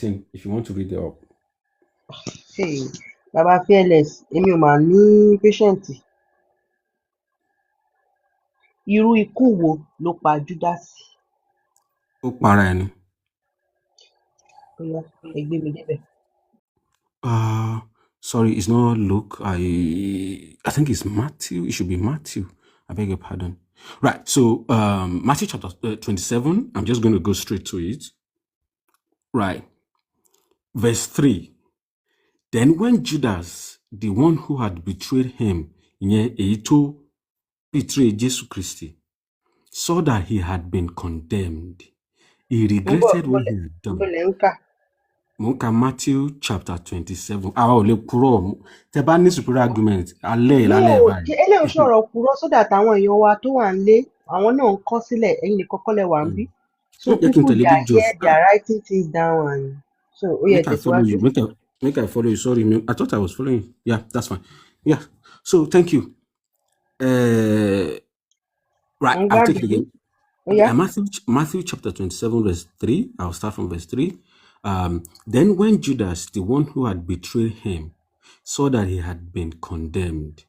if you want to read it up. Hey, bàbá fearless, èmi ò mà ní patient. Irú ikú wo ló pa Júdásì? Ó para ẹni. Ó yá, ẹ gbé mi débẹ̀. Sorry, it's not Luke. I think it's Matthew. It should be Matthew. I beg your pardon. Right. So Matthew chapter 27. I'm just going to go straight to it. Right. Verse 3. Then when Judas, the one who had betrayed him, betrayed Jesus Christ, saw that he had been condemned, he regretted what he had done. Mo ń ka Matthew chapter 27. Àwa ò lè kúrò. Tẹ bá ní superior argument, alẹ́ báyìí. Eléyìí sọ̀rọ̀ purọ́ sódà táwọn èèyàn wa tó wà nílé, àwọn náà ń kọ́ sílẹ̀, ẹ̀yin nìkan kọ́ lẹ wà ń bí. So people they are here, they are writing things down and so ó yẹ tẹ̀síwájú. Make I follow you. Sorry, I thought I was following you. Yeah, that's fine. Yeah. So thank you. Right, I'll take it again. Yeah. Matthew chapter 27, verse 3. I'll start from verse 3. Then when Judas, the one who had betrayed him, saw that he had been condemned,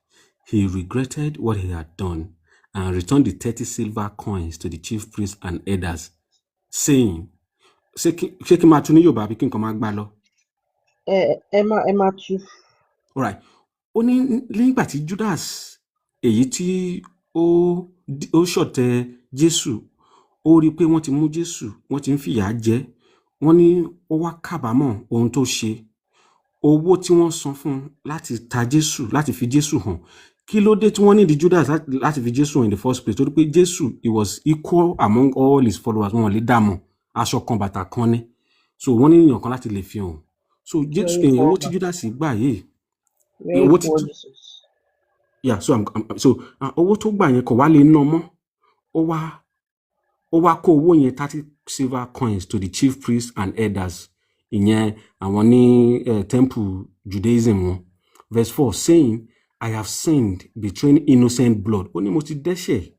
he regretted what he had done and returned the 30 silver coins to the chief priests and elders, saying, All right. Ó ní nígbà tí Judas èyí tí ó ṣọ̀tẹ̀ Jésù, ó rí pé wọ́n ti mú Jésù, wọ́n ti ń fìyà jẹ, wọ́n ní ó wá kábàámọ̀ ohun tó ṣe. Owó tí wọ́n san fún láti ta Jésù, láti fi Jésù hàn. Kí ló dé tí wọ́n ní di Judas láti fi Jésù in the first place? Torí pé Jésù, he was equal among all his followers. Wọ́n lè dààmú aṣọ kan bàtà kan ní. So wọ́n ní èèyàn kan láti lè fi hàn. So Jésù, owó tí Judas gbà yìí. Yeah, so owó tó gbà yẹn kò wá lè ná mọ́. Ó wá kó owó yẹn 30 silver coins to the chief priests and elders. Ìyẹn àwọn ní temple Judaism wọn. Verse 4, saying, I have sinned, betraying innocent blood. Ó ní mo ti dẹ́ṣẹ̀.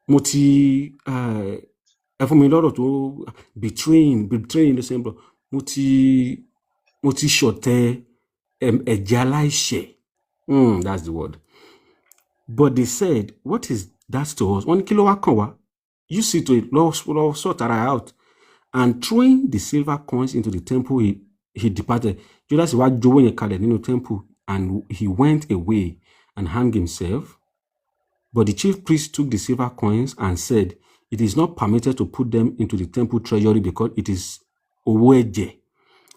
Mo ti ẹ fún mi lọ́rọ̀ tó betraying innocent blood. Mo ti ṣọ̀tẹ̀ ẹ̀jẹ̀ aláìṣẹ̀. That's the word. But they said, what is that to us? Wọ́n ní kí ló wá kàn wá? You see to it, Lord sort that out. And throwing the silver coins into the temple, he departed. Judas wá jowó yẹn kalẹ̀ nínú temple, and he went away and hanged himself. But the chief priest took the silver coins and said, it is not permitted to put them into the temple treasury because it is owó ẹ̀jẹ̀.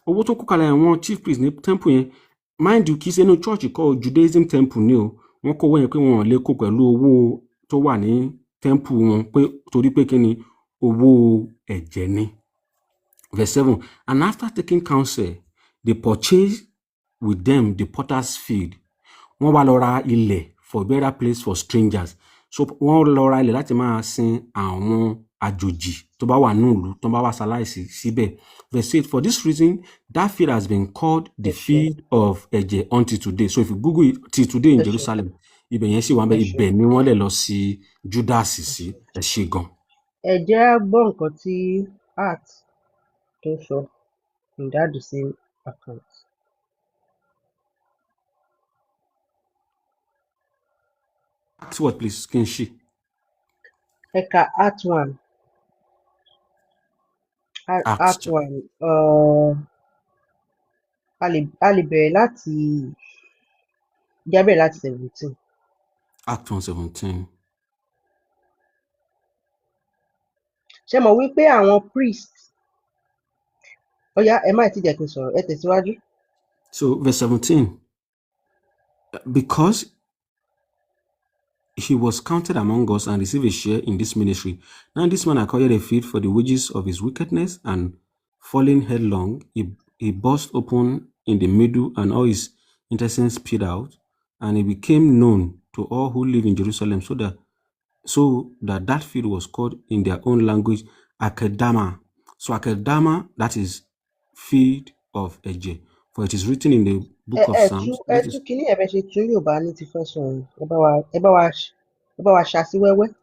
Owó tó kó kalẹ̀ àwọn chief priest ní temple yẹn, mind you, kì í ṣe inú church called Judaism temple ni o. Wọ́n kó owó yẹn pé wọ́n lè kó pẹ̀lú owó tó wà ní temple wọn pé torí pé kí ni owó ẹ̀jẹ̀ ni. Verse 7, and after taking counsel, they purchased with them the potter's field. Wọ́n wá lọ ra ilẹ̀ for burial place for strangers. So wọ́n lọ ra ilẹ̀ láti máa sin àwọn àjòjì tó bá wà nílùú, tó bá wà ṣaláìsí síbẹ̀. Verse 8, for this reason, that field has been called the field of ẹ̀jẹ̀ until today. So if you Google it, till today in Jerusalem, ibẹ̀ yẹn sì wà bẹ́ẹ̀, ibẹ̀ ni wọ́n lè lọ sí Judas sí ẹ̀ṣẹ̀ gan. Ẹ jẹ́ gbọ́ nǹkan tí Art tó sọ in that the same account. Act what, please? Can she? Ẹ̀ka Art 1. Art 1. A lè bẹ̀rẹ̀ láti jábẹ̀ láti 17. Act 1:17. Ṣé mọ̀ wípé àwọn priest ẹ má ti jẹ́ kí n sọ̀rọ̀, ẹ tẹ̀síwájú. So verse 17, because he was counted among us and received a share in this ministry. Now this man acquired a field for the wages of his wickedness, and falling headlong, he burst open in the middle, and all his intestines spewed out, and it became known to all who live in Jerusalem, so that field was called in their own language Akeldama. So Akeldama, that is field of ẹ̀jẹ̀, for it is written in the book of Psalms. Ẹ tún kíní ẹ̀bẹ̀ ṣe tún Yorùbá ní ti fẹ́ sọ̀rọ̀, ẹ bá wa ṣàṣì wẹ́wẹ́.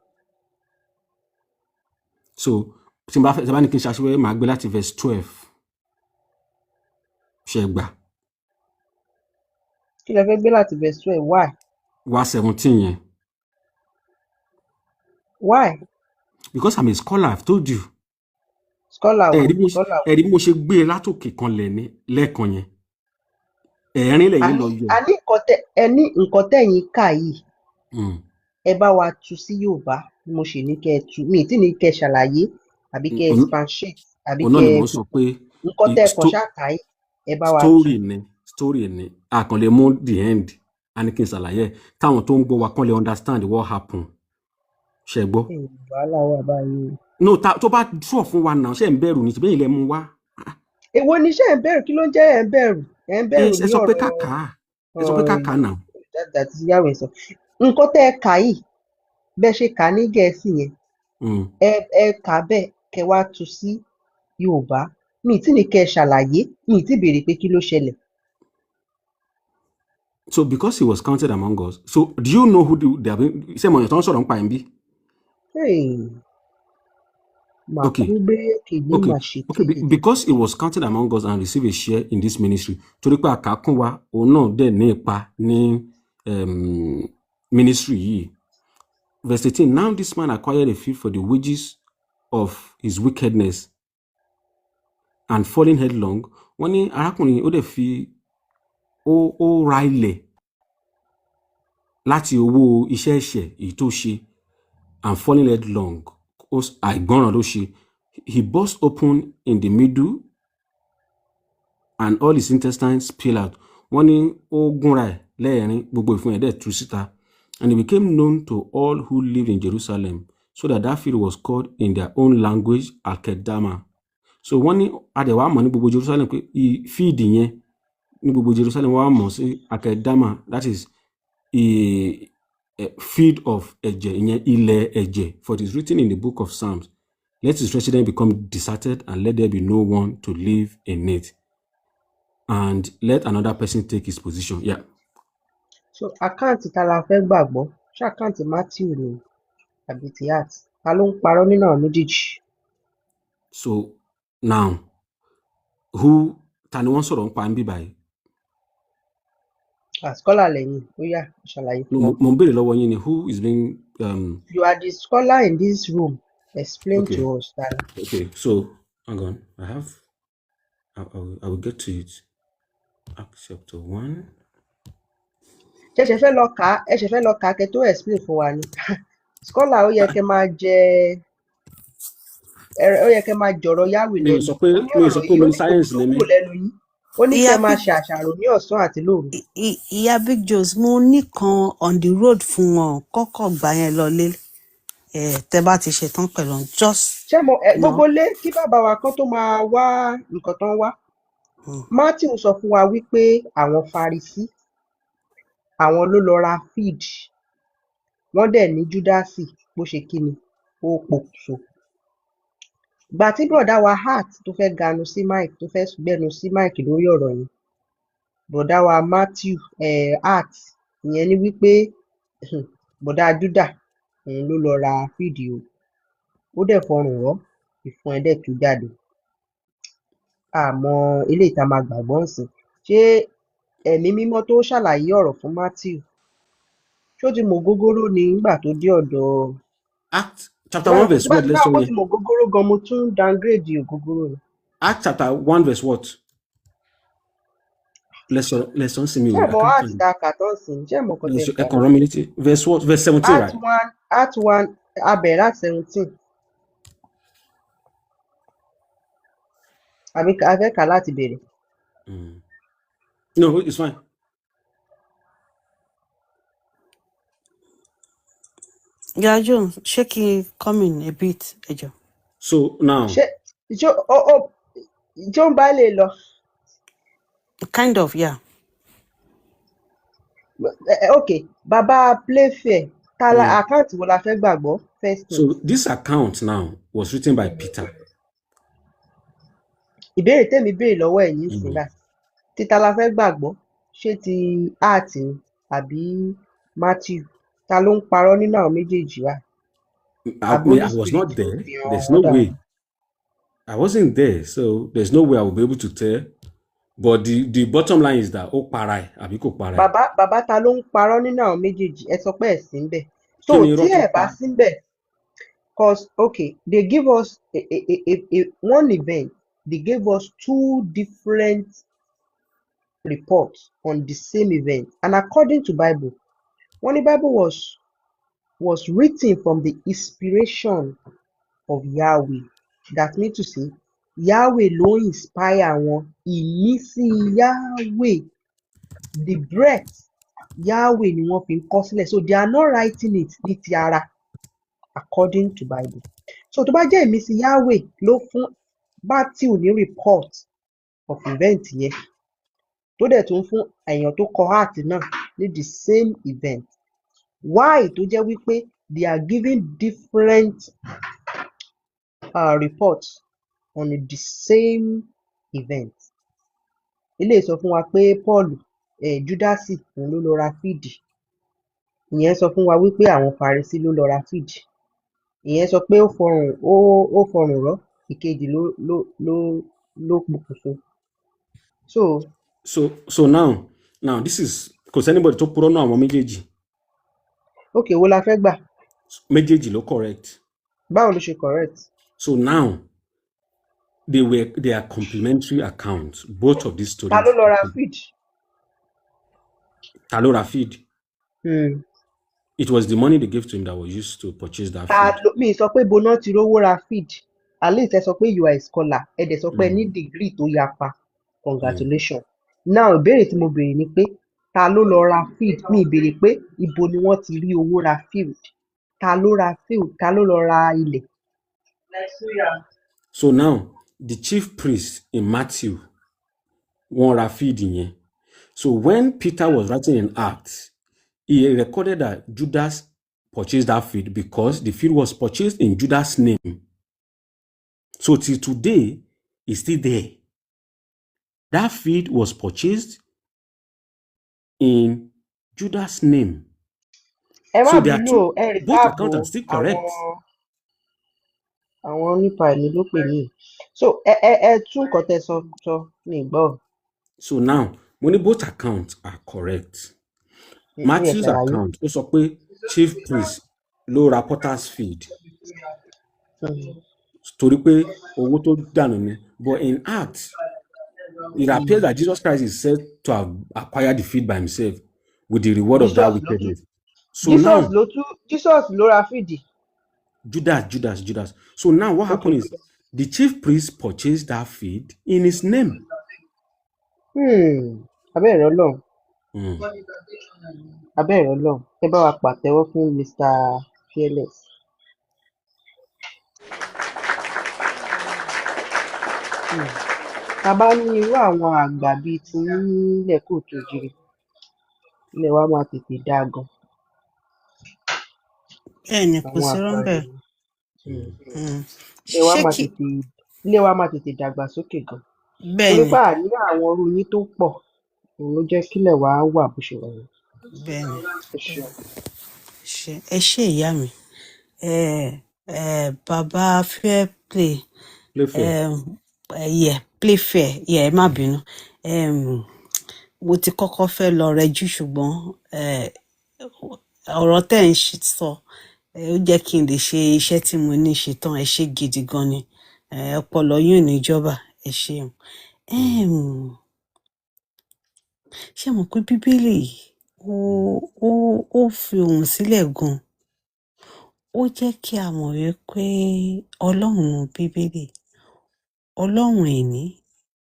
So tí n bá ní kí n ṣàṣì wẹ́wẹ́, màá gbé láti verse 12. Ṣẹ̀gbà. Kí lẹ fẹ́ gbé láti verse 12? Why? Wá 17 yẹn. Why? Because I'm a scholar, I've told you. Scholar wo? Ẹ̀rí Scholar wo? bí mo ṣe gbé e látòkè kan lẹ́ẹ̀kan yẹn. Ẹ̀rín lẹ́yìn lọ yọ. A ní nǹkan tẹ̀yin kà yìí. Ẹ bá wa tú sí Yorùbá bí mo ṣe ní kẹ́ ẹ tú. Mi ì tí ní kẹ́ ẹ ṣàlàyé àbí kẹ́ ẹ expatiate àbí Òun náà ni kẹ́ mo ẹ sọ pé nǹkan tẹ́ ẹ kàn ṣáà kà yìí. Ẹ bá wa tú. Story ni. A kàn lè mú the end. A ní kí n ṣàlàyé táwọn tó ń gbọ́ wa kàn lè understand what happen. Ṣé gbọ́? Wàhálà wà báyìí. No, tó bá sọ fún wa náà, ṣé ń bẹ̀rù ní ṣebí ilẹ̀ mú wá. Èwo ni ṣé ẹ̀ ń bẹ̀rù? Kí ló ń jẹ́ ẹ̀ ń bẹ̀rù? Ẹ̀ ń bẹ̀rù ní ọ̀rọ̀. Ẹ sọ pé kàkà náà. That is Yahweh sọ. Nǹkan tẹ́ ẹ kà yìí, bẹ́ẹ̀ ṣe kà ní Gẹ̀ẹ́sì yẹn. Ẹ kà bẹ́ẹ̀ kẹ́ wá tú sí Yorùbá. Mi ì tí ní kẹ́ ẹ ṣàlàyé, mi ì tí béèrè pé kí ló ṣẹlẹ̀. So because he was counted among us, so do you know who they have been? Ṣé mo yàn tó ń sọ̀rọ̀ nípa ẹ̀ ń bí? Okay. Because he was counted among us and received a share in this ministry. Torí pé àkàkùn wa, òun náà dẹ̀ ní ipa ní ministry yìí. Verse 18, now this man acquired a field for the wages of his wickedness and falling headlong. Wọ́n ní arákùnrin ó dẹ̀ fi ó ra ilẹ̀ láti owó iṣẹ́ ẹ̀ṣẹ̀ èyí tó ṣe and falling headlong. Àìgbọràn ló ṣe. He burst open in the middle and all his intestines spill out. Wọ́n ní ó gúnra ẹ̀ lẹ́ẹ̀rín, gbogbo ìfun ẹ̀ dẹ̀ tú síta. And it became known to all who lived in Jerusalem, so that field was called in their own language Akedama. So wọ́n ní adẹ̀wà mọ̀ ní gbogbo Jerusalem pé field yẹn ní gbogbo Jerusalem wọ́n mọ̀ sí Akedama, that is a field of ẹ̀jẹ̀, ìyẹn ilẹ̀ ẹ̀jẹ̀. For it is written in the book of Psalms, let his residence become deserted and let there be no one to live in it. And let another person take his position. Yeah. So àkáǹtì ta la fẹ́ gbàgbọ́? Ṣé àkáǹtì Matthew ni àbí ti Acts? Ta ló ń parọ́ nínú àwọn méjèèjì? So now, ta ni wọ́n sọ̀rọ̀ ń pa ń bí báyìí? Scholar lẹ́yìn, ó yá ṣàlàyé fún wa. Mo ń béèrè lọ́wọ́ yín ni who is being. You are the scholar in this room. Explain to us, Tala. Okay, so hang on. I will get to it. Acts chapter 1. Ẹ ṣe fẹ́ lọ kà kẹ́ tó explain fún wa ni. Scholar ó yẹ kẹ́ máa jọ̀rọ̀ Yahweh lẹ́nu. Mi ò sọ pé mo ní sáyẹ́ǹsì lẹ́nu. Ó ní kẹ́ máa ṣe àṣàrò ní ọ̀sán àti lóru. Ìyá Big Joes, mo nìkan on the road fún wọn kọ́kọ́ gbà yẹn lọlé. Tẹ́ bá ti ṣetán pẹ̀lú just. Ṣé mo gbogbo lé kí bàbá wa kan tó máa wá nǹkan tán wá? Matthew sọ fún wa wípé àwọn Farisí àwọn ló lọ ra feed. Wọ́n dẹ̀ ní Júdásì bó ṣe kíni ó pokùnso. Gbà tí bọ̀dá wa Hart tó fẹ́ ganu sí Mike tó fẹ́ gbẹnu sí Mike lórí ọ̀rọ̀ yẹn. Bọ̀dá wa Matthew Hart ìyẹn ni wípé bọ̀dá Júdà òun ló lọ ra feed o. Ó dẹ̀ fọrùn rọ́ ìfun ẹ̀ dẹ̀ tú jáde. Àmọ́ eléyìí tá máa gbàgbọ́ ǹsìn. Ṣé ẹ̀mí mímọ́ tó ṣàlàyé ọ̀rọ̀ fún Matthew ṣó ti mọ̀ gógóró ni nígbà tó dé ọ̀dọ̀. Acts chapter 1 verse what? Let's Báwo ti mọ̀ gógóró gan mo tún downgrade ògógóró ni. Acts chapter 1 verse what? Let's see me. Ṣé mo Acts ta kàtọ́ sí? Ṣé mo kọ́ tẹ̀ ká? Ẹ kàn rán mi létí. Verse what? Verse 17, right? Acts 1 abẹ̀ láti 17. Àbí a fẹ́ kà láti bẹ̀rẹ̀. No, it's fine. Yeah, John, ṣé kí n come in a bit, ẹjọ? So now. John bá lè lọ. Kind of, yeah. Okay, Baba Playfair, Tala account wo la fẹ́ gbàgbọ́ first thing. So this account now was written by Peter. Ìbéèrè tèmi béèrè lọ́wọ́ ẹ̀ yìí sí láti. Títa la fẹ́ gbàgbọ́, ṣé ti Art ni àbí Matthew? Ta ló ń parọ́ nínú àwọn méjèèjì wa? I was not there. There's no way. I wasn't there, so there's no way I will be able to tell But the bottom line is that ó para ẹ̀ àbí kò para ẹ̀. bàbá ta ló ń parọ́ nínú àwọn méjèèjì? Ẹ sọ pé ẹ̀ sí ńbẹ̀. So Kí ni tí irọ́ tó ẹ̀ bá pa? sí ńbẹ̀, cause okay, they give us one event, they gave us two different reports on the same event, and according to Bible, wọ́n ní Bible was written from the inspiration of Yahweh. That means to say Yahweh ló inspire wọn, ìmísí Yahweh, the breath Yahweh ni wọ́n fi ń kọ sílẹ̀, so they are not writing it ní ti ara according to Bible. So tó bá jẹ́ ìmísí Yahweh ló fún Matthew ní report of event yẹn, tó dẹ̀ tún fún èèyàn tó kọ heart náà ní the same event, why tó jẹ́ wípé they are giving different reports on the same event? Eléyìí sọ fún wa pé Paul Júdásì òun ló lọ ra fíìdì, ìyẹn sọ fún wa wípé àwọn Farisí ló lọ ra fíìdì, ìyẹn sọ pé ó fọrùn rọ́, ìkejì ló pokùnso. So now this is kò sẹ́nibọ̀dì tó purọ́ náà àwọn méjèèjì. Okay, wo la fẹ́ gbà? Méjèèjì ló correct. Báwo ló ṣe correct? So now they are complementary accounts, both of these stories. Ta ló lọ ra fíìdì? Ta ló ra feed? It was the money they gave to him that was used to purchase that feed. Mi sọ pé ibo náà ti rówó ra feed. At least ẹ sọ pé you are a scholar, ẹ dẹ̀ sọ pé ẹ ní degree tó yapa. Congratulations. Now ìbéèrè tí mo béèrè ni pé ta ló lọ ra feed? Mi ìbéèrè pé ibo ni wọ́n ti rí owó ra field. Ta ló ra field? Ta ló lọ ra ilẹ̀? So now the chief priest in Matthew wọ́n ra feed yẹn. So when Peter was writing in Acts, he recorded that Judas purchased that feed because the feed was purchased in Judas' name. So till today, it's still there. That feed was purchased in Judas' name. So there are two, both accounts are still correct. Àwọn nípa ẹ̀mí ló pè mí. So ẹ tún nǹkan tẹ́ sọ ní ìgbọ́. So now, both accounts are correct. Matthew's account ó sọ pé chief priest ló ra potter's feed. Torí pé owó tó dànù ni. But in Acts, it appears that Jesus Christ is said to have acquired the feed by himself with the reward of that wickedness. So Jesus ló ra feed. Judas. So now what happened is the chief priest purchased that feed in his name. Abẹ́rẹ́ Ọlọ́run. Abẹ́rẹ́ Ọlọ́run. Ẹ bá wa pàtẹ́wọ́ fún Mr. Fearless. Ta bá ní irú àwọn àgbà bíi ti nílẹ̀ Kóòtù Òjìrì, ilẹ̀ wa máa tètè dá gan. Bẹ́ẹ̀ni, kò sí rọ́ńbẹ́. Ilé wa máa tètè dàgbà sókè gan. Bẹ́ẹ̀ni. Torí pé àní àwọn orú yín tó pọ̀, òun ló jẹ́ kílẹ̀ wa wà bó ṣe wà. Bẹ́ẹ̀ni. Ẹ ṣé ìyá mi. Bàbá fair play. Play fair. Ẹ má bínú. Mo ti kọ́kọ́ fẹ́ lọ rẹjú ṣùgbọ́n ọ̀rọ̀ tẹ́ ń sọ ó jẹ́ kí n lè ṣe iṣẹ́ tí mo ní ṣe tán. Ẹ ṣé gidi gan ni. Ọpọlọ yín ò ní jọba. Ẹ ṣeun. Ṣé mo pé Bíbélì ó fi ohùn sílẹ̀ gan. Ó jẹ́ kí a mọ̀ wípé Ọlọ́run Bíbélì, Ọlọ́run ẹni,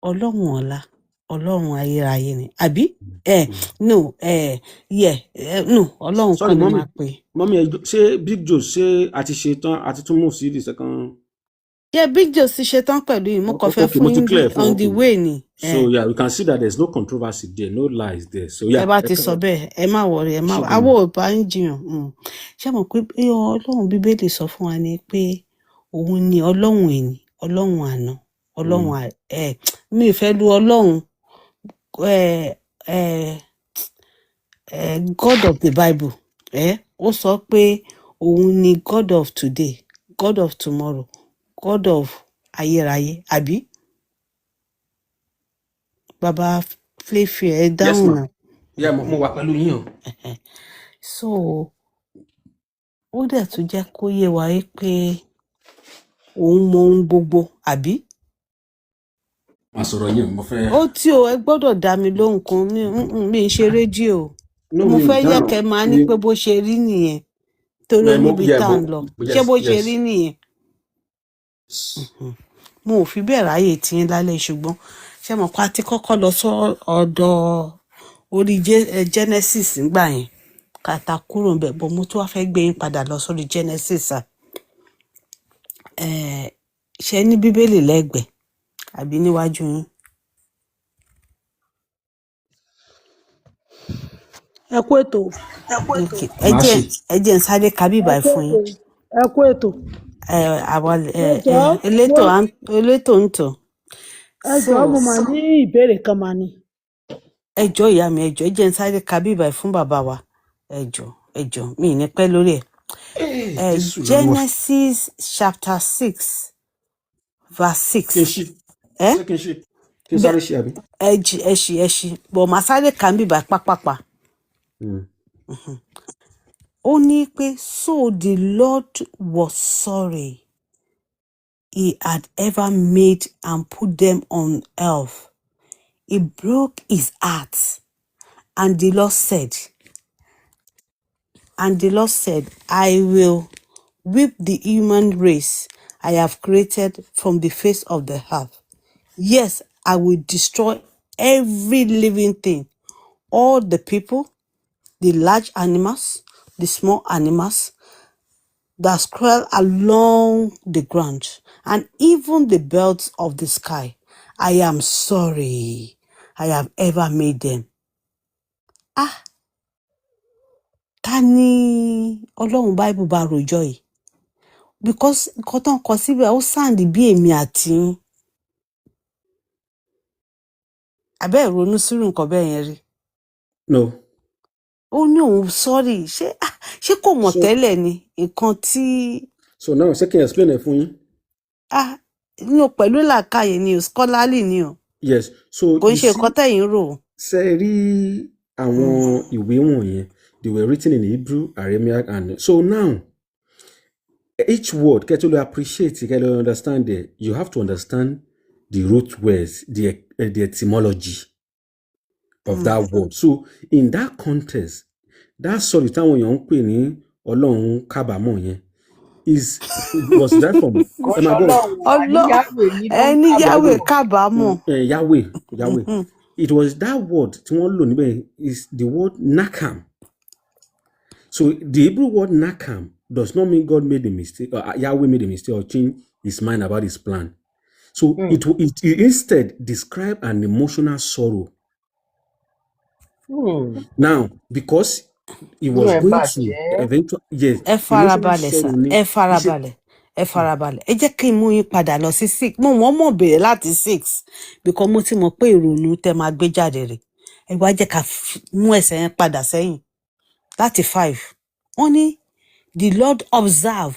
Ọlọ́run ọ̀la, Ọlọ́run ayérayé ni. Àbí? Ọlọ́run kan ni máa pè. Mọ́mí ṣé Big Joe ṣé a ti ṣe tán àti tún move sí the second? Yeah, Big Joe ti ṣe tán pẹ̀lú yìí. Mo kàn fẹ́ fún yín on the way ni. So yeah, we can see that there's no controversy there, no lies there. So yeah. Ẹ bá ti sọ bẹ́ẹ̀, ẹ má worry, àwọ̀ ò bá ń jiyàn. Ṣé mo pé Ọlọ́run Bíbélì sọ fún wa ni pé òun ni Ọlọ́run ẹni, Ọlọ́run àná, Ọlọ́run mi ò fẹ́ lu Ọlọ́run God of the Bible. Ó sọ pé òun ni God of today, God of tomorrow, God of ayérayé, àbí? Baba Flefi ẹ Yes, dáhùn ma. náà. Yeah, mo wà pẹ̀lú yín o. So ó dẹ̀ tún jẹ́ kó yé wa pé òun mọ ohun gbogbo, àbí? Màá sọ̀rọ̀ yín, mo fẹ́. Ó tí o ẹ gbọ́dọ̀ dá mi lóhùn kan, mi ń ṣe rédíò. No, Mo mi fẹ́ yẹ dáhùn. kẹ́ máa ní pé bó ṣe rí nìyẹn torí ó níbi tá à ń lọ. Ṣé bó ṣe rí nìyẹn? Mo ò fi bẹ́ẹ̀ ráyè tí ń lálẹ́, ṣùgbọ́n ṣé mo pa ti kọ́kọ́ lọ sọ ọ̀dọ̀ orí Genesis ńgbà yẹn kàtà kúrò ń bẹ̀, bọ́ mo tún wá fẹ́ gbé yín padà lọ sórí Genesis ṣe ní Bíbélì lẹ́gbẹ̀ẹ́ àbí níwájú yín? Ẹ kú ètò. Okay. Ẹ jẹ́ n sáré ka bíbà fún yín. Ẹ kú ètò. Elétò ń tò. Ẹ jọ̀ọ́ mo máa ní ìbéèrè kan máa ní. Ẹ jọ̀ọ́ ìyá mi, ẹ jọ̀ọ́ ẹ jẹ́ n sáré ka bíbà fún bàbá wa. Ẹ jọ̀ọ́ mi ní pẹ́ lórí ẹ̀. Genesis chapter 6 verse 6. Kí n sáré ṣe àbí? Ẹ ṣì. Bọ̀ màá sáré ka bíbà pápápá. Ó ní pé, so the Lord was sorry he had ever made and put them on earth. He broke his heart. And the Lord said, I will whip the human race I have created from the face of the earth. Yes, I will destroy every living thing, all the people, the large animals, the small animals that crawl along the ground, and even the birds of the sky. I am sorry I have ever made them. Ta ni Ọlọ́run Bible bá rojọ́ yìí? Because nǹkan tó ń kọ síbẹ̀ ó sound bí èmi àti yín. Àbẹ́ ìrònú sírù nǹkan bẹ́ẹ̀ yẹn rí? No. Ó ní òun sorry. Ṣé kò mọ̀ tẹ́lẹ̀ ni nǹkan tí. So now ṣé kí n explain ẹ̀ fún yín? No, pẹ̀lú làákàyè ni o, scholarly ni o. Yes, so kò ń ṣe nǹkan tẹ̀yìn rò. Ṣé rí àwọn ìwé wọ̀nyẹn? They were written in Hebrew, Aramaic, and so now each word, get to appreciate, get to understand it. You have to understand the root words, the etymology of that word. So in that context, that sorry táwọn èèyàn ń pè ní Ọlọ́run kábàámọ̀ yẹn was that from ẹni Yahweh kábàámọ̀. Yahweh. It was that word tí wọ́n lò níbẹ̀ is the word nakam. So the Hebrew word nakam does not mean God made a mistake, or Yahweh made a mistake or changed his mind about his plan. So it instead described an emotional sorrow. Now, because he was going to eventually, yes. Ẹ farabalẹ̀. Ẹ jẹ́ kí n mú yín padà lọ sí 6. Mo mọ̀ bẹ̀rẹ̀ láti 6 because mo ti mọ̀ pé ìrònú tẹ́ máa gbé jáde rẹ̀. Ẹ wá jẹ́ ká mú ẹsẹ̀ yẹn padà sẹ́yìn láti 5. Wọ́n ní the Lord observe.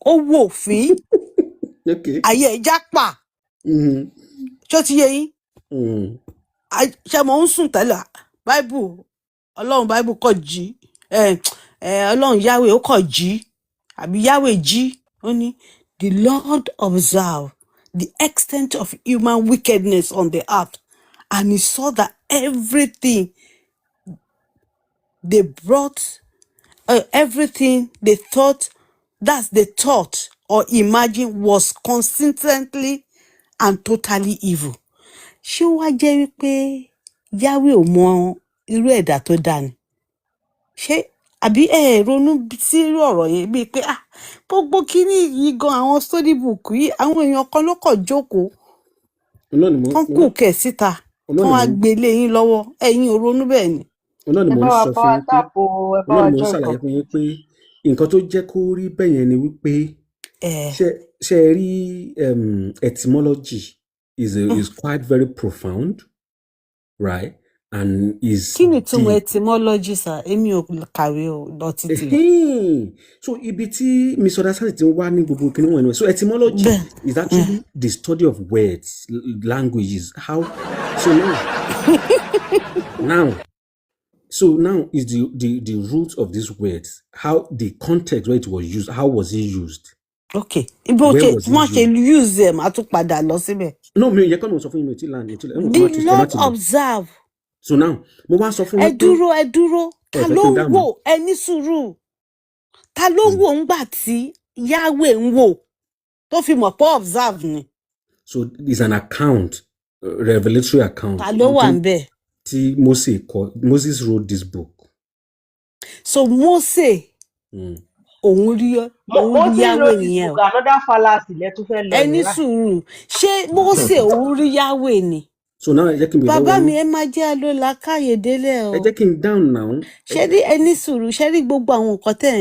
Ó wò fín. Ayé ẹja pa. Ṣó ti yé yín? Ṣé mo ń sùn tẹ́lẹ̀? Ọlọ́run Bible kọ̀ jí. Ọlọ́run Yahweh ó kọ̀ jí. Àbí Yahweh jí. Ó ní the Lord observe the extent of human wickedness on the earth, and he saw that everything they brought, everything they thought, they thought or imagined was consistently and totally evil. Ṣé ó wá jẹ́ wípé Yahweh ò mọ irú ẹ̀dá tó dá ni? Ṣé àbí ronú sí irú ọ̀rọ̀ yẹn bíi pé gbogbo kíní yìí gan àwọn storybook yìí àwọn èèyàn kan ló kọ̀ jókòó wọ́n kù kẹ̀ síta wọ́n wá gbélé yín lọ́wọ́ ẹ̀yin ò ronú bẹ́ẹ̀ ni. Ọlọ́run mo ń sọ fún yín pé Ọlọ́run mo ń ṣàlàyé fún yín pé nǹkan tó jẹ́ kó rí bẹ́ẹ̀ yẹn ni wípé ṣe rí etymology is quite very profound, right? And is kí ni túmọ̀ etymology sir? Èmi ò kàwé o lọ títí. So ibi tí misunderstanding ti wá ní gbogbo kíní wọ̀nyí. So etymology is actually the study of words, languages, how So now is the root of these words, how the context where it was used, how was it used? Okay. Where was it Wọ́n ṣe used? use them a tún padà lọ síbẹ̀. No, me, you can't sọ fún mi, The Lord observe. So now, mo wá sọ fún Ẹ yín pé dúró, ta ló ń wò? Ẹ ní sùúrù. Ta ló ń wò ńgbà tí Yahweh ń wò? Tó fi mọ̀ pé observe ni. So it's an account, revelatory account. Ta ló wà ńbẹ̀? Tí Moses wrote this book. So Mose, òun rí Yahweh nìyẹn. Another fallacy lẹ́tún fẹ́ lọ. Ẹ ní sùúrù. Ṣé Mose òun rí Yahweh ni? So now, bàbá mi ẹ máa jẹ́ àlọ́lá káyè délẹ̀ o. Ẹ jẹ́ kí n down now. Ṣé rí ẹ ní sùúrù, ṣé rí gbogbo àwọn nǹkan tẹ̀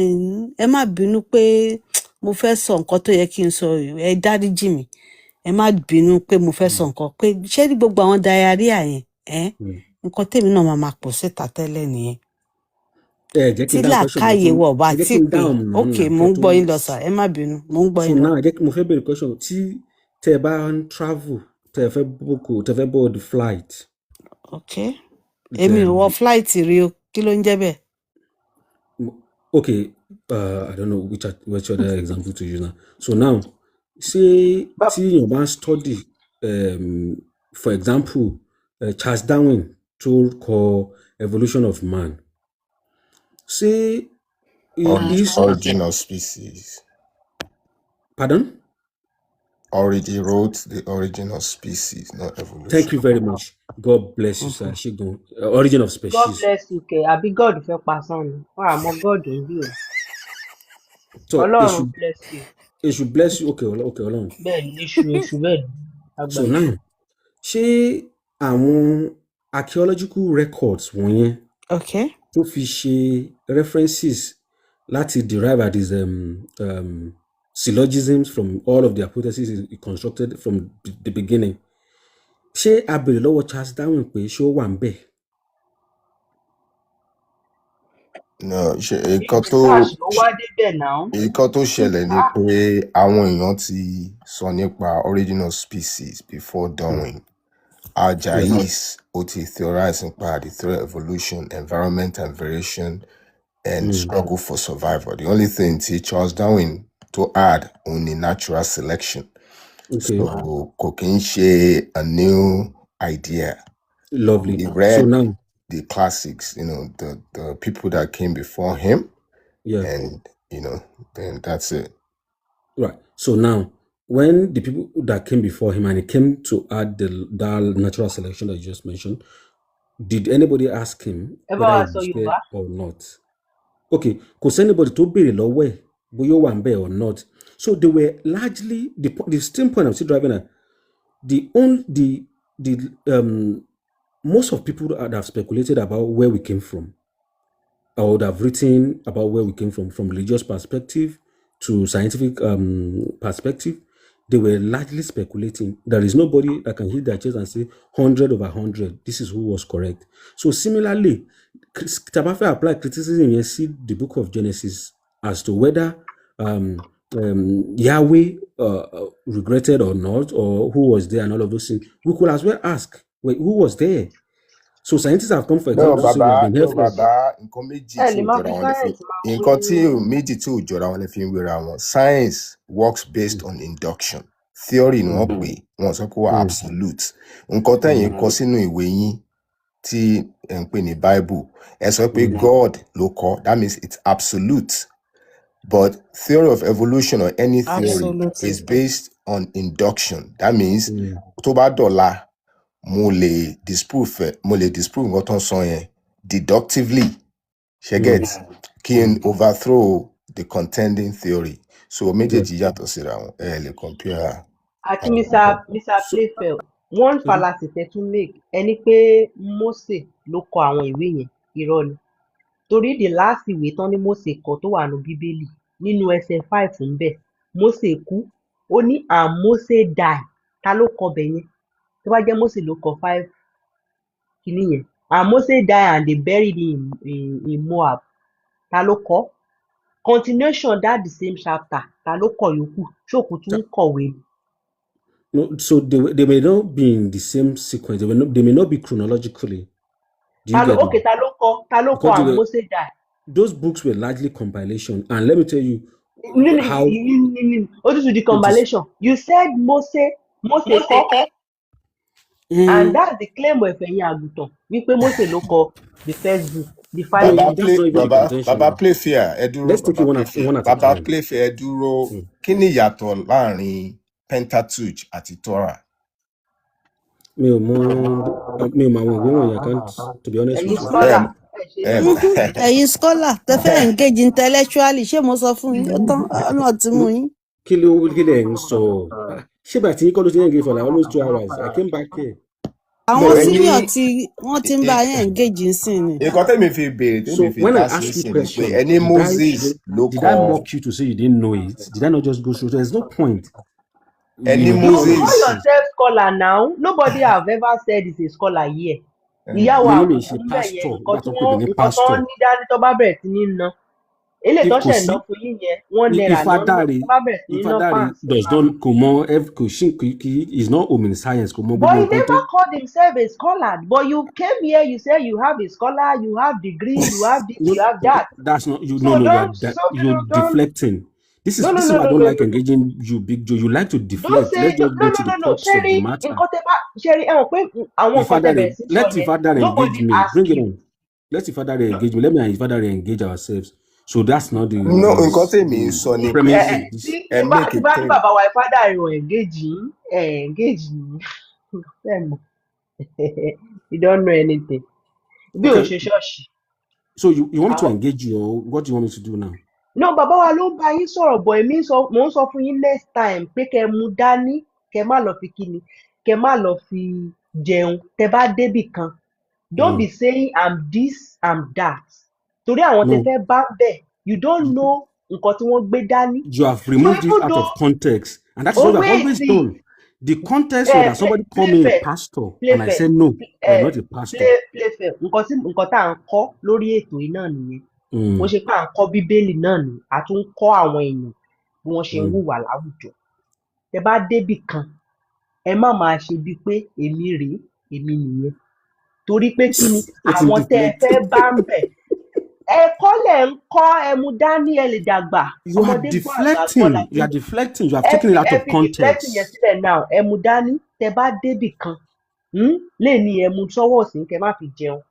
ẹ má bínú pé mo fẹ́ sọ nǹkan tó yẹ kí n sọ, ẹ dáríjì mí. Ẹ má bínú pé mo fẹ́ sọ nǹkan pé ṣé rí gbogbo àwọn diarrhea yẹn, nǹkan tèmi náà máa pọ̀ síta tẹ́lẹ̀ nìyẹn. Tí làákàyè wọ̀ bá tí pé ok mo ń gbọ́ yín lọ sà, ẹ má bínú, mo ń gbọ́ yín lọ. So now, mo fẹ́ bèrè question tí tẹ́ bá ń travel, tẹ́ fẹ́ board flight. Okay. Èmi ò wọ flight rí o, kí ló ń jẹ́ bẹ́ẹ̀? Okay, I don't know which other example to use now. So now, say tí èèyàn bá ń study, for example, Charles Darwin tó kọ Evolution of Man. Say Origin of Species. Pardon? Already wrote The Origin of Species, not Evolution. Thank you very much. God bless you, sir. Origin of Species. God bless you, kẹ̀. Àbí God fẹ́ pa sán ni. Wọ́n àmọ́ God ń bí o. So Ọlọ́run bless you. It should bless you. Okay, Ọlọ́run. Bẹ́ẹ̀ni, èṣù bẹ́ẹ̀ ni. So now, ṣé àwọn archaeological records wọ̀nyẹn tó fi ṣe references láti derive at these syllogisms from all of the hypotheses he constructed from the beginning, ṣé a béèrè lọ́wọ́ Charles Darwin pé ṣé ó wà ń bẹ̀? No, nǹkan tó ṣẹlẹ̀ ni pé àwọn èèyàn ti sọ nípa Origin of Species before Darwin. Al-Jais ó ti theorize nípa the theory of evolution, environment and variation, and struggle for survival. The only thing tí Charles Darwin to add only natural selection. So kò kí ń ṣe a new idea. Lovely. He read so now, the classics, the people that came before him, and then that's it. Right. So now, when the people that came before him and he came to add that natural selection that you just mentioned, did anybody ask him whether he was there or not? Okay, because anybody to be lower, boyo wambe or not. So they were largely the same point I'm still driving at. Most of people that have speculated about where we came from, or that have written about where we came from religious perspective to scientific perspective, they were largely speculating. There is nobody that can hit their chest and say 100/100, this is who was correct. So similarly, Tabafe applied criticism and see the book of Genesis as to whether Yahweh regretted or not, or who was there and all of those things. We could as well ask, wait, who was there? So scientists have come, for example, to say they've been helpful. Science works based on induction. Theory no pe, wọ́n sọ pé absolute. Nǹkan tẹ́yin kọ sínú ìwé yín tí ẹ ń pè ní Bible, ẹ sọ pé God ló kọ, that means it's absolute. But theory of evolution or any theory is based on induction. That means tó bá dọ̀la mo lè disprove nǹkan tó ń sọ yẹn deductively. She gets can overthrow the contending theory. So méjèèjì yàtọ̀ síra wọn, ẹ lè compare. Àti Mr. Playfell, one fallacy tẹ́ tún make ẹni pé Mósè ló kọ àwọn ìwé yẹn, irọ́ ni. Torí the last ìwé tán ní Mósè kọ tó wà nínú Bíbélì nínú ẹsẹ̀ 5 ń bẹ̀, Mósè kú, ó ní and Mósè die. Ta ló kọ bẹ̀ yẹn? Tó bá jẹ́ Mósè ló kọ 5 kìíní yẹn. And Mósè die and they buried him in Moab. Ta ló kọ? Continuation that the same chapter. Ta ló kọ yòókù? Ṣòkù tún kọ̀wé ni. No, so they may not be in the same sequence. They may not be chronologically. Do you get Okay, it? ta ló kọ Because and Moses died. those books were largely compilation, and let me tell you how Ojusu the it is. compilation. You said Mose kọ, and that's the claim of ẹ̀yin àgùntàn wípé Mose ló kọ the first book, the 5 Baba books. That's play not even the contention. Baba play fair ẹ dúró Let's take it Baba one play fair at a Baba time. play fair ẹ dúró kí ni ìyàtọ̀ láàrin Pentateuch àti Torah? Mi ò mọ àwọn ìwé wọ̀nyí. I can't, to be honest with Ẹ̀yin you. scholar ẹ̀yin scholar tẹ fẹ́ engage intellectually ṣé mo sọ fún yín ó tán náà ti mú yín. Kí lẹ̀ ń sọ? Ṣé bàtí yín kọ́ ló ti ń engage for like almost 2 hours? I came back here. Àwọn senior tí wọ́n ti ń bá yẹn engage nsìn ni. Nǹkan tẹ́mi fi béèrè So tẹ́mi fi when I dá sí ask you sí ni pé questions, ẹni Moses ló did I kọ mock you to say you didn't know it? Did I not just go through? There's no point. ẹni you Moses. call yourself scholar now. Nobody have ever said he's a scholar here. Ìyàwó mi ṣe àbùkù bẹ́ẹ̀ yẹn pastor nǹkan nígbà tó pè mí ní tí pastor. wọ́n ní dání tó bá bẹ̀rẹ̀ sí ní ná. Eléyìí tó ṣẹ̀ ná fún yín yẹn £1 náà tó bá bẹ̀rẹ̀ sí ní ná pounds. does not kò mọ is not home in science kò mọ But gbogbo he nǹkan tó. never called himself a scholar. But you came here, you say you have a scholar, you have degree, you have this, you have that. That's not you. So You're deflecting. This is why I don't like engaging you, Big Joe. You like to deflect. Don't say Let's just go to the crux of the matter. Let the father engage me. Bring it on. Let the father engage me. Let me and his father engage ourselves. So that's not the no nǹkan tẹ́mi ń sọ ni pé ẹ make it clear. Bàbá wa father rẹ̀ engage yín. You don't know anything. Bí o ṣe ṣọ́ọ̀ṣì. So you want me to engage you, or what do you want me to do now? No, bàbá wa ló ń bá yín sọ̀rọ̀ bọ̀ èmi mò ń sọ fún yín next time pé kẹ́ mú dání kẹ́ má lọ fi kíni kẹ́ má lọ fi jẹun tẹ́ bá débì kan. Don't be saying I'm this, I'm that. Torí àwọn tẹ́ fẹ́ bá bẹ̀, you don't know nǹkan tí wọ́n gbé dání. You have removed it out of context, and that's what I've always done. The context was that somebody called me a pastor, and I said no, I'm not a pastor. Nǹkan tá à ń kọ́ lórí ètò yìí náà nìyẹn. Mo ṣe pé à ń kọ́ bíbélì náà ni a tún ń kọ́ àwọn èèyàn bí wọ́n ṣe ń hùwà láwùjọ. Tẹ́ bá débì kan ẹ má máa ṣe bíi pé èmi rèé èmi nìyẹn torí pé kí ni àwọn tẹ́ ẹ fẹ́ bá ń bẹ̀ ẹ̀kọ́ lẹ̀ ń kọ́ ẹmu dání ẹ lè dàgbà. You are deflecting. You have taken it out of context. Deflecting yẹn sílẹ̀ now ẹmu dání tẹ́ bá débì kan lè ní ẹmu sọ́wọ́ sí kẹ́ má fi jẹun.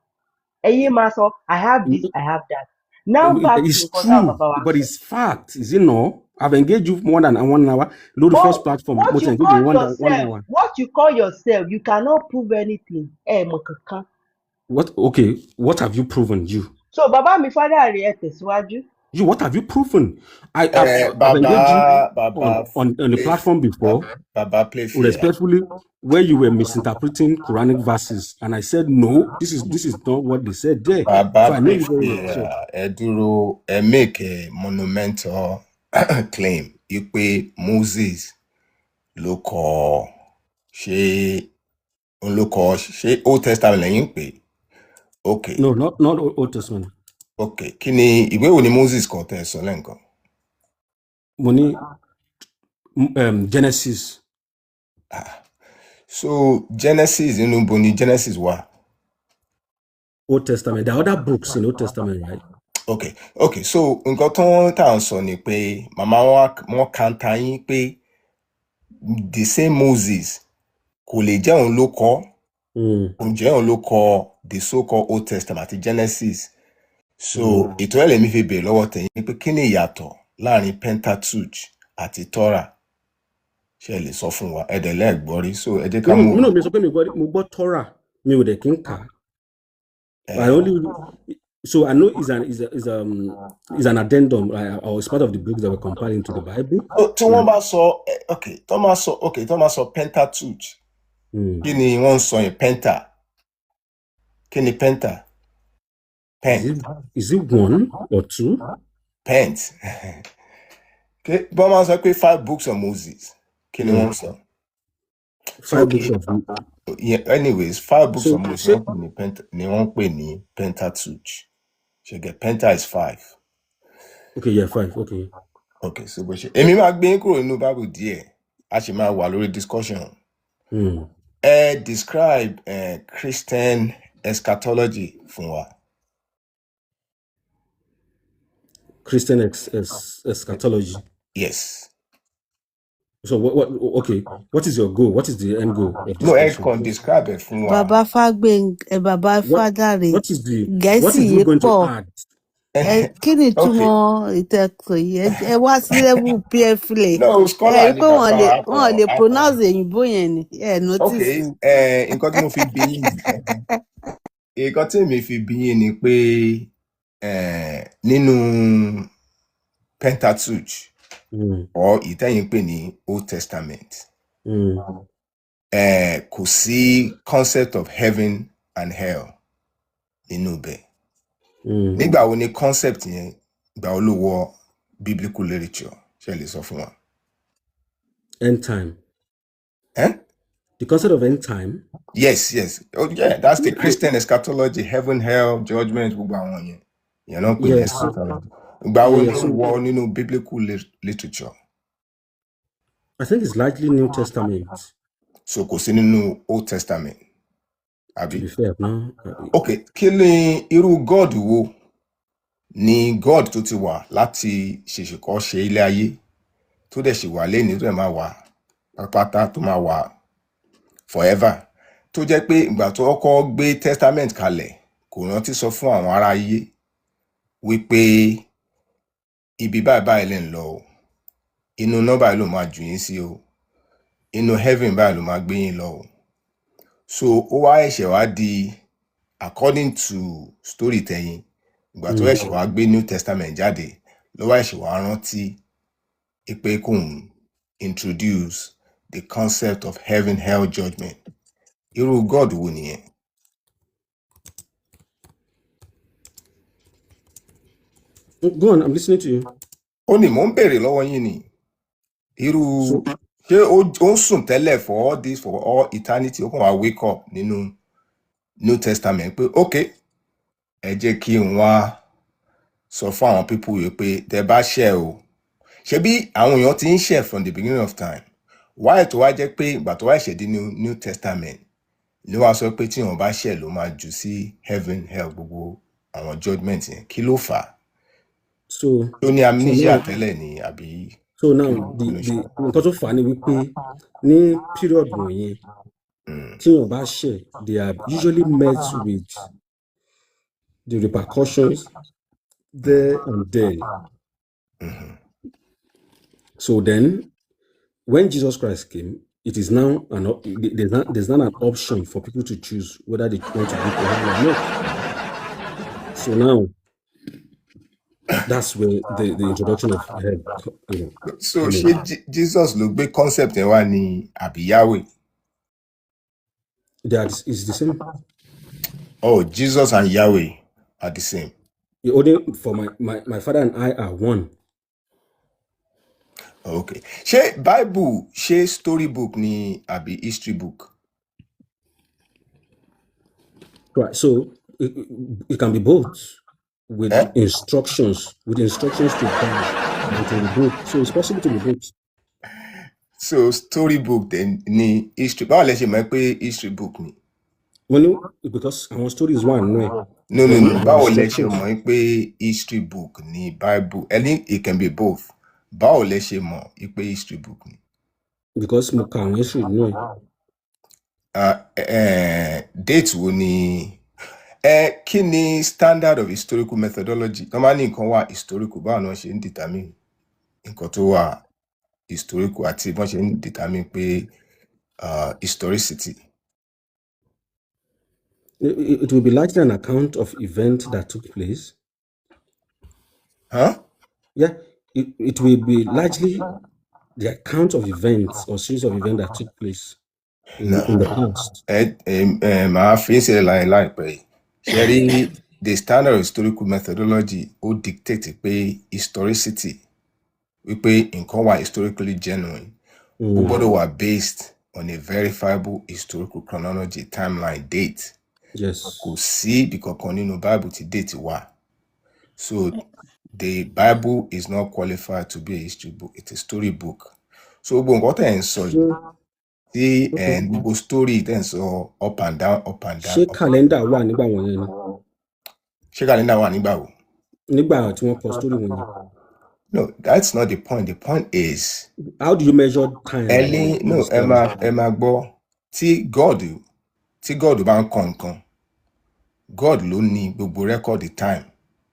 Ẹ̀yin máa sọ I have this, I have that. Now back to it's true, but it's fact. Is it no? I've engaged you more than 1 hour. Load the first platform. What you call yourself, you cannot prove anything. What? Okay. What have you proven, you? So, Baba, mi father re tẹ̀síwájú. You, what have you proven? I've engaged you on the platform before. Baba play fair. Respectfully, where you were misinterpreting Quranic verses, and I said no, this is not what they said there. Baba play fair. Eduro make a monumental claim. You pay Moses ló kọ ṣe Old Testament lẹ́yìn pé. Okay. No, not Old Testament. Okay. Kí ni ìwé wo ni Moses kọ tẹ́ sọ lẹ́ǹkan? Mo ní Genesis. So Genesis inú bo ni Genesis wà? Old Testament. There are other books in Old Testament, right? Okay. So nǹkan tó tà ń sọ ni pé màmá wọn kàn ta yín pé the same Moses kò lè jẹ́ òun ló kọ kò jẹ́ òun ló kọ the so-called Old Testament àti Genesis. So ètò ẹ̀ lèmi fi bèèrè lọ́wọ́ tẹ̀yìn pé kí ni ìyàtọ̀ láàrin Pentateuch àti Torah? Ṣé ẹ lè sọ fún wa ẹ̀dẹ̀ lẹ́ẹ̀gbọ́rí so ẹ jẹ́ ká mú. mi sọ pé mo gbọ́ Torah mi ò dẹ̀ kí n kà. So I know is an addendum or it's part of the books that were compiled into the Bible. Tí wọ́n bá sọ tó máa sọ Pentateuch kí ni wọ́n ń sọ yẹn Penta? Kí ni Penta? Pen. Is it 1 or 2? Pent. Okay, bọ́n máa sọ pé 5 books of Moses. Kí ni wọ́n sọ? 5 books of anyways, 5 books of Moses ni wọ́n pè ní Pentateuch. So get Penta is 5. Okay, yeah, 5. Okay. So bó ṣe èmi máa gbé kúrò nínú Bible díẹ̀. a ṣì máa wà lórí discussion. Mm. Describe Christian eschatology fún wa. Christian eschatology. Yes. So what is your goal? What is the end goal of this No, question? can describe it fún wa. Bàbá Bàbá Fádàrè, What is Gẹ̀ẹ́sì you yìí going to pọ̀. add? Kí ni Okay. ìtumọ̀ ìtẹ̀kọ̀ yìí? Ẹ wá sí level PFLA. No, scholar Rí pé wọ́n lè pronounce òyìnbó yẹn ni. Notice. Okay. Nǹkan tí mo fi bí yín nǹkan tí mi fi bí yín ni pé nínú Pentateuch or ìtẹ́yìn pè ní Old Testament kò sí concept of heaven and hell nínú bẹ̀. Nígbà wo ni concept yẹn gbà ó ló wọ biblical literature ṣe lè sọ fún wa? End time. The concept of end time? Yes. Oh, yeah, that's the Christian eschatology, heaven, hell, judgment, gbogbo àwọn yẹn. You know, eschatology. Gbà wo ló wọ nínú biblical literature? I think it's largely New Testament. So kò sí nínú Old Testament. To be fair, no. Okay, kí ni irú God wo ni God tó ti wà láti ṣèṣìkọ́ ṣe ilé ayé tó dẹ̀ ṣì wà lẹ́ni tó dẹ̀ máa wà pátápátá tó máa wà forever, tó jẹ́ pé ìgbà tó kọ́kọ́ gbé testament kalẹ̀ kò rántí sọ fún àwọn ará ayé wípé ibi báyìí lẹ́ ń lọ o, inú nọ́mbà ló máa jù yín sí o, inú heaven báyìí ló máa gbé yín lọ o. So ó wá ẹ̀ṣẹ̀ wá di according to story tẹ̀yìn ìgbà tó ẹ̀ṣẹ̀ wá gbé New Testament jáde ló wá ẹ̀ṣẹ̀ wá rántí pé kóun introduce the concept of heaven, hell, judgment. Irú God wo nìyẹn? Go on, I'm listening to you. Ó ní mò ń béèrè lọ́wọ́ yín ni. Irú ṣé ó ń sùn tẹ́lẹ̀ for all eternity ó kàn wá wake up nínú New Testament pé okay ẹ jẹ́ kí n wá sọ fún àwọn people yìí pé tẹ́ bá ṣẹ̀ o. Ṣebí àwọn èèyàn ti ń ṣẹ̀ from the beginning of time. Why tó wá jẹ́ pé ìgbà tó wá ṣẹ̀ di New Testament ló wá sọ pé tí wọ́n bá ṣẹ̀ ló máa jù sí heaven, hell, gbogbo àwọn judgment yẹn. Kí ló fà á? So ó ní amnesia tẹ́lẹ̀ ni àbí? So now nǹkan tó fà á ni wípé ní period wọ̀nyẹn tí wọ́n bá ṣẹ̀, they are usually met with the repercussions there and then. So then, when Jesus Christ came, it is now there's not an option for people to choose whether they want to go to heaven or not. So now, that's where the introduction of hell. So ṣé Jesus ló gbé concept yẹn wá ní àbí Yahweh? That is the same. Oh, Jesus and Yahweh are the same. Only for my father and I are one. Okay. Ṣé Bible ṣé story book ni àbí history book? Right. So it can be both with instructions to buy and to the book. So it's possible to be both. So story book then ni history. Báwo lẹ ṣe mọ̀ pé history book ni? Well, because our story is one. No. Báwo lẹ ṣe mọ̀ pé history book ni Bible? It can be both. Báwo lẹ ṣe mọ̀ pé history book ni? Because mo ka àwọn history date wo ni? Kí ni standard of historical methodology? Tó máa ní nǹkan wà historical, báwo ni wọ́n ṣe ń determine nǹkan tó wà historical àti wọ́n ṣe ń determine pé historicity? It will be largely an account of events that took place. Huh? Yeah, it will be largely the account of events or series of events that took place in the past. Màá fi ń ṣe láìpẹ́ yìí. The standard of historical methodology ó dictate pé historicity wípé nǹkan wà historically genuine ó gbọ́dọ̀ wà based on a verifiable historical chronology, timeline, date. Yes. Kò sí ibi kankan nínú Bible tí date wà. So the Bible is not qualified to be a history book. It's a story book. so gbogbo nǹkan tẹ̀ ń sọ yìí tí Okay. gbogbo story tẹ̀ ń sọ up and down up and down. Ṣé kàlẹ́ndà wà nígbà wọ̀nyẹn ni? Ṣé kàlẹ́ndà wà nígbà wo? Nígbà tí wọ́n kọ story wọn yẹn. No, that's not the point. The point is, How do you measure time? no, ẹ máa gbọ́ tí God bá ń kọ nǹkan, God ló ní gbogbo record the time.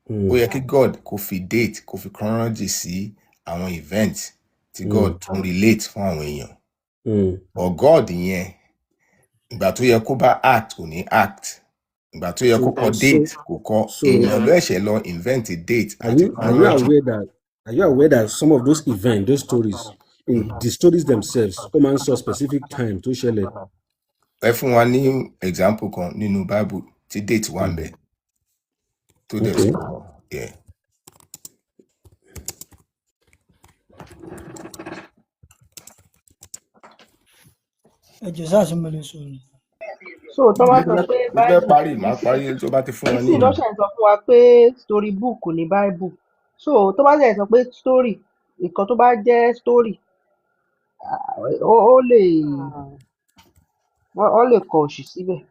Ó yẹ kí God kó fi date, kó fi chronology sí àwọn event tí God tún relate fún àwọn èèyàn. But God yẹn, ìgbà tó yẹ kó bá act kò ní act. Ìgbà tó yẹ kó kọ date kò kọ. Èèyàn ló ẹ̀ṣẹ̀ lọ invent a date. Are you aware that some of those events, those stories, in the stories themselves, ó máa ń sọ specific time tó ṣẹlẹ̀? Ẹ fún wa ní example kan nínú Bible tí date wà ń bẹ tó dẹ̀ sọ. Ẹjọ sáà sí mo lè sọ̀rọ̀. So tó bá sọ pé Bible máa parí tó bá ti fún wa ní. ìsìn lọ́sẹ̀ sọ fún wa pé story book ní Bible. So tó bá jẹ́ sọ pé story, nǹkan tó bá jẹ́ story, ó lè kọ òṣì síbẹ̀.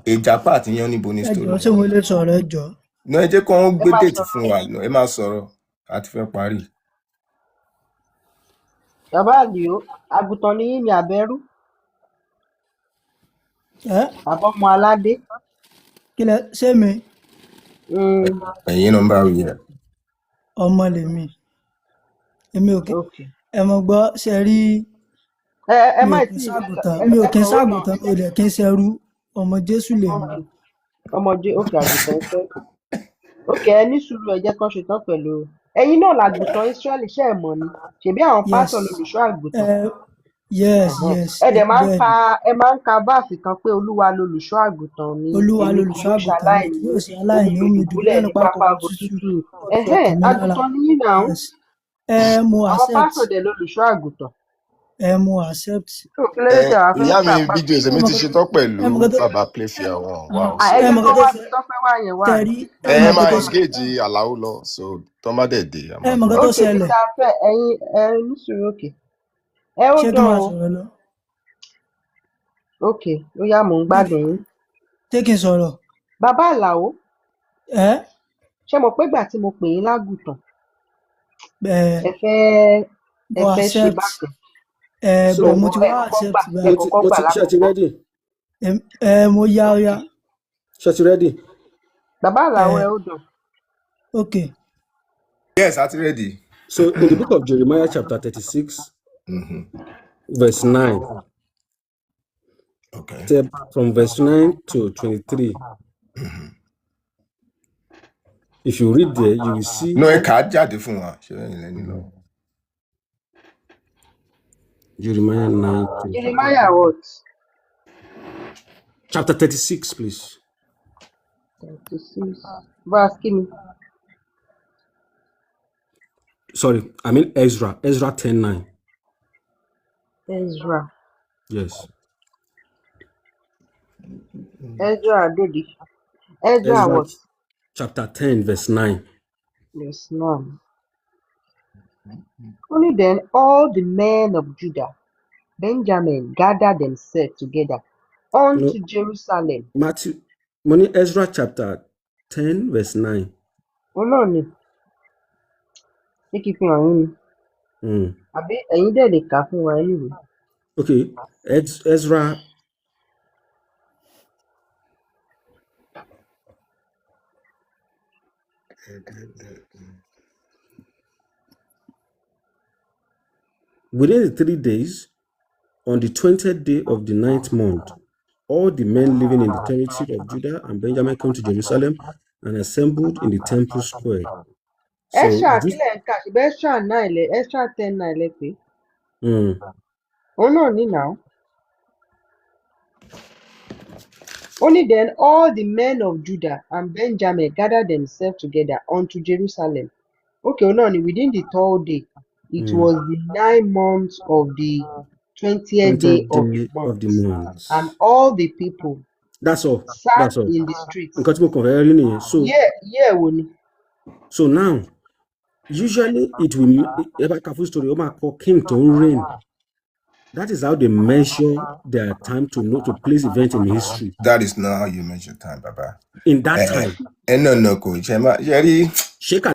Ìjàpá àti yan níbo ní story. Ẹjọ ṣé mo lè sọ̀rọ̀ ẹjọ? No, ẹ jẹ́ kó wọ́n gbé date fún wa. Ẹ máa sọ̀rọ̀ àti fẹ́ parí. Bàbá Àlìó, àgùntàn ni yín ni àbẹ́rú? Àbọ̀mọ aládé? Kí lẹ ṣé mi? Ẹ̀yin náà ń bá wí rẹ̀. Ọmọ lèmi. Èmi ò kí ẹ mọ̀ gbọ́ ṣe rí mi ò kí ń ságùntàn mi ò dẹ̀ kí ń ṣẹrú ọmọ Jésù lèmi. Ọmọ àgùntàn fẹ́. Ẹ ní sùúrù ẹ jẹ́ kán ṣetán pẹ̀lú. Ẹ̀yin náà làgùntàn Ísírẹ́lì ṣe é mọ̀ ni. Ṣèbí àwọn pásítọ̀ lolùṣọ́ àgùntàn. Yes. Ẹ dẹ̀ máa ń ka báàsì kan pé Olúwa lolùṣọ́ àgùntàn mi. Olúwa lolùṣọ́ àgùntàn mi yóò ṣe aláìní omi ìdúgbò ní pápá tútù. Àgùntàn ni yín náà. Mo accept. Àwọn pásítọ̀ dẹ̀ lolùṣọ́ àgùntàn. Mo accept. Ìyá mi fídíò èmi ti ṣetán pẹ̀lú bàbá playfia wọn. Ẹ máa engage Àlàó lọ so tó má dẹ̀ dé. Mọ̀ kó tó ṣẹlẹ̀. Ẹ̀yin ní sùúrù òkè. Ẹ ó dán o. Ó yá mò ń gbádùn yín. Ṣé kí n sọ̀rọ̀? Bàbá Àlàó. Ṣé mo pé gbà tí mo pè yín lágùntàn? Ẹ fẹ́ ṣe bákan. Bọ̀ mo ti wá accept báyìí. Ṣé ti ready? Mo yá ó yá. Ṣé ti ready? Bàbá Àlàó ẹ ó dán. Okay. Yes, I'm ready. So in the book of Jeremiah chapter 36, verse 9. Okay. From verse 9 to 23. If you read there, you will see. No, I can't jáde fún wa. Jeremiah 9. Jeremiah what? Chapter 36, please. 36. Verse give me. Sorry, I mean Ezra. Ezra 10:9. Ezra. Yes. Ezra Dodi. Ezra what? Chapter 10, verse 9. Verse 9. Only then all the men of Judah, Benjamin, gathered themselves together unto Jerusalem. Matthew, money Ezra chapter 10, verse 9. Oh no, ni. Ní kí fi hàn yín ni. Àbí ẹ̀yin dẹ̀ lè kà fún wa anyway. Okay, Ezra. Within the 3 days, on the 20th day of the 9th month, all the men living in the territory of Judah and Benjamin came to Jerusalem and assembled in the temple square. Extra kílẹ̀ ń kà sí extra 9 extra 10:9 lẹ pé. No, ní now. Only then all the men of Judah and Benjamin gathered themselves together unto Jerusalem. Okay, no, within the 3rd day. It was the 9 months of the 20th day of the month. And all the people That's all. sat in the streets. So now, usually it will ever careful story king to reign That is how they measure their time to know to place event in history. That is not how you measure time, Baba. In that time. No, Coach. Sheikh